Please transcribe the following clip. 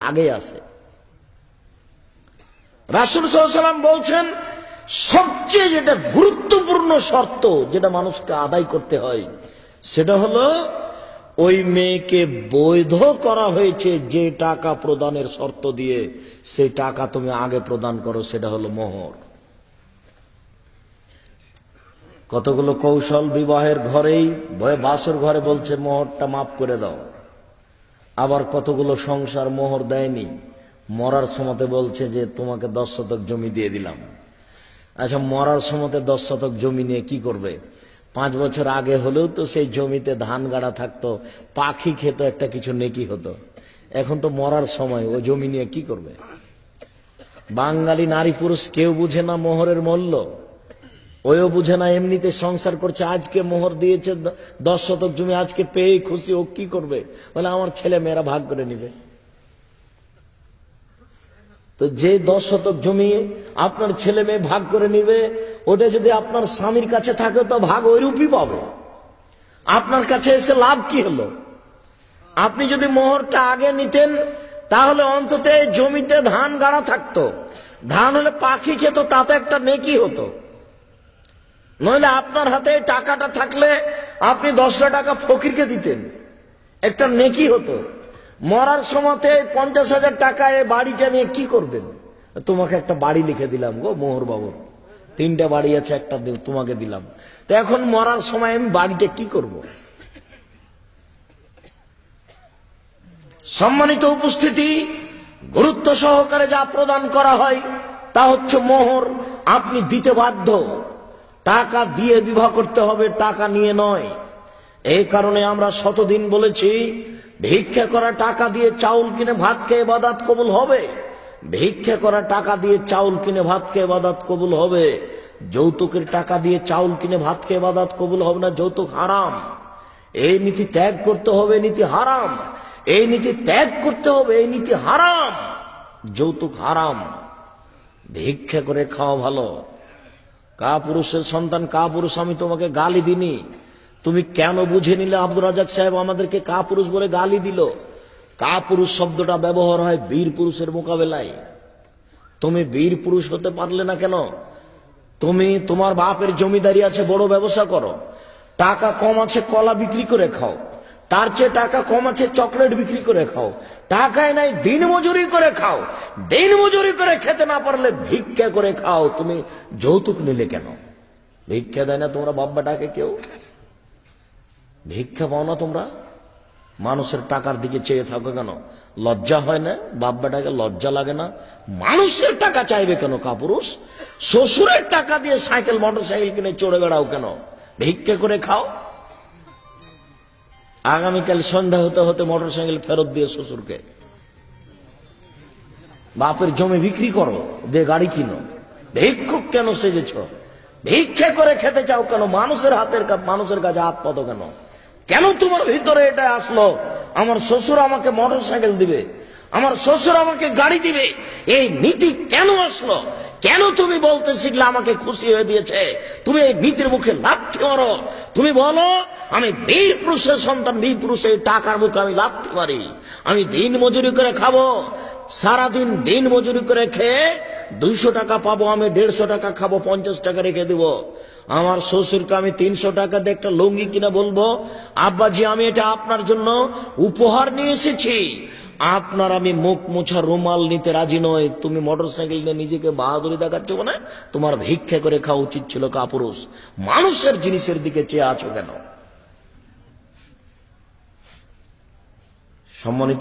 আগে আসে। রাসূল সাল্লাল্লাহু আলাইহি ওয়াসাল্লাম বলছেন, সবচেয়ে যেটা গুরুত্বপূর্ণ শর্ত যেটা মানুষকে আদায় করতে হয় সেটা হলো ওই মেয়েকে বৈধ করা হয়েছে যে টাকা প্রদানের শর্ত দিয়ে, সেই টাকা তুমি আগে প্রদান করো, সেটা হলো মোহর। কতগুলো কৌশল বিবাহের ঘরেই বাসর ঘরে বলছে মোহরটা মাফ করে দাও, আবার কতগুলো সংসার মোহর দেয়নি, মরার সময়তে বলছে যে তোমাকে 10 শতক জমি দিয়ে দিলাম। আচ্ছা, মরার সময়তে 10 শতক জমি নিয়ে কি করবে? 5 বছর আগে হলেও তো সেই জমিতে ধান গাড়া থাকতো, পাখি খেত, একটা কিছু নেকি হতো। এখন তো মরার সময়, ও জমি নিয়ে কি করবে? বাঙালি নারী পুরুষ কেউ বুঝে না মোহরের মূল্য, ওও বুঝে না, এমনিতে সংসার করছে। আজকে মোহর দিয়েছে 10 শতক জমি, আজকে পেয়ে খুশি, ও কি করবে? বলে আমার ছেলে মেয়েরা ভাগ করে নিবে। তো যে 10 শতক জমি আপনার ছেলে মেয়ে ভাগ করে নিবে, ওটা যদি আপনার স্বামীর কাছে থাকে তো ভাগ ওইরূপই পাবে। আপনার কাছে এসে লাভ কি হলো? আপনি যদি মোহরটা আগে নিতেন তাহলে অন্তত জমিতে ধান গাড়া থাকতো, ধান হলে পাখি খেত, তাতে একটা নেকি হতো। নইলে আপনার হাতে টাকাটা থাকলে আপনি 10 টাকা ফকিরকে দিতেন, একটা নেকি হতো। মরার সময়তে 50,000 টাকা এ বাড়িটা নিয়ে কি করবেন? তোমাকে একটা বাড়ি লিখে দিলাম গো মোহর বাবুর, 3টা বাড়ি আছে, একটা তোমাকে দিলাম। তো এখন মরার সময় আমি বাড়িটা কি করব? সম্মানিত উপস্থিতি, গুরুত্ব সহকারে যা প্রদান করা হয় তা হচ্ছে মোহর। আপনি দিতে বাধ্য, টাকা দিয়ে বিবাহ করতে হবে, টাকা নিয়ে নয়। এই কারণে আমরা শতদিন বলেছি, ভিক্ষা করা টাকা দিয়ে চাউল কিনে ভাত খেয়ে ইবাদত কবুল হবে। ভিক্ষা করা টাকা দিয়ে চাউল কিনে ভাত খেয়ে ইবাদত কবুল হবে। যৌতুকের টাকা দিয়ে চাউল কিনে ভাত খেয়ে ইবাদত কবুল হবে না, যৌতুক হারাম। এই নীতি ত্যাগ করতে হবে, নীতি হারাম। এই নীতি ত্যাগ করতে হবে, এই নীতি হারাম। যৌতুক হারাম, ভিক্ষা করে খাওয়া ভালো। কা পুরুষের সন্তান, কা পুরুষ আমি তোমাকে গালি দিনি, তুমি কেন বুঝে নিলে? আব্দুর রাজাক সাহেব আমাদেরকে কা পুরুষ বলে গালি দিল। কা পুরুষ শব্দটা ব্যবহার হয় বীর পুরুষের মোকাবেলায়। তুমি বীর পুরুষ হতে পারলে না কেন? তুমি, তোমার বাপের জমিদারি আছে, বড় ব্যবসা করো, টাকা কম আছে কলা বিক্রি করে খাও, তার চেয়ে টাকা কম আছে চকলেট বিক্রি করে খাও, টাকায় নাই দিন মজুরি করে খাও, দিন মজুরি করে খেতে না পারলে ভিক্ষা করে খাও। তুমি যৌতুক নিলে কেন? ভিক্ষা দেয় না তোমরা বাপ বেটাকে কেউ? ভিক্ষা পাও না তোমরা? মানুষের টাকার দিকে চেয়ে থাকো কেন? লজ্জা হয় না? বাপ বেটাকে লজ্জা লাগে না? মানুষের টাকা চাইবে কেন কাপুরুষ? শ্বশুরের টাকা দিয়ে সাইকেল মোটর সাইকেল কিনে চড়ে বেড়াও কেন? ভিক্ষা করে খাও। আগামীকাল সন্ধ্যা হতে হতে মোটর সাইকেল ফেরত দিয়ে শ্বশুরকে। বাপের জমি বিক্রি করো, দিয়ে গাড়ি কিনো। ভিক্ষুক কেন সেজেছ? ভিক্ষা করে খেতে চাও কেন? মানুষের মানুষের কাছে হাত পাতো কেন? কেন তোমার ভিতরে এটা আসলো আমার শ্বশুর আমাকে মোটর সাইকেল দিবে, আমার শ্বশুর আমাকে গাড়ি দিবে? এই নীতি কেন আসলো? কেন তুমি বলতে শিখলে আমাকে খুশি হয়ে দিয়েছে? তুমি এই নীতির মুখে লাথি মারো। তুমি বলো আমি বীর পুরুষের সন্তান, বীর পুরুষের টাকার মুখে আমি লাথি মারি। আমি দিন মজুরি করে খাবো, সারাদিন দিন মজুরি করে খেয়ে 200 টাকা পাবো, আমি 150 টাকা খাবো, 50 টাকা রেখে দিব। আমার শ্বশুরকে আমি 300 টাকা দিয়ে একটা লুঙ্গি কিনে বলবো, আব্বাজি আমি এটা আপনার জন্য উপহার নিয়ে এসেছি। আপনার আমি মুখ মোছা রুমাল নিতে রাজি নয়। তুমি মোটর সাইকেল নিয়ে নিজেকে বাহাদুরি দেখাচ্ছ না? তোমার ভিক্ষা করে খাওয়া উচিত ছিল কাপুরুষ। মানুষের জিনিসের দিকে চেয়ে আছো কেন? সম্মানিত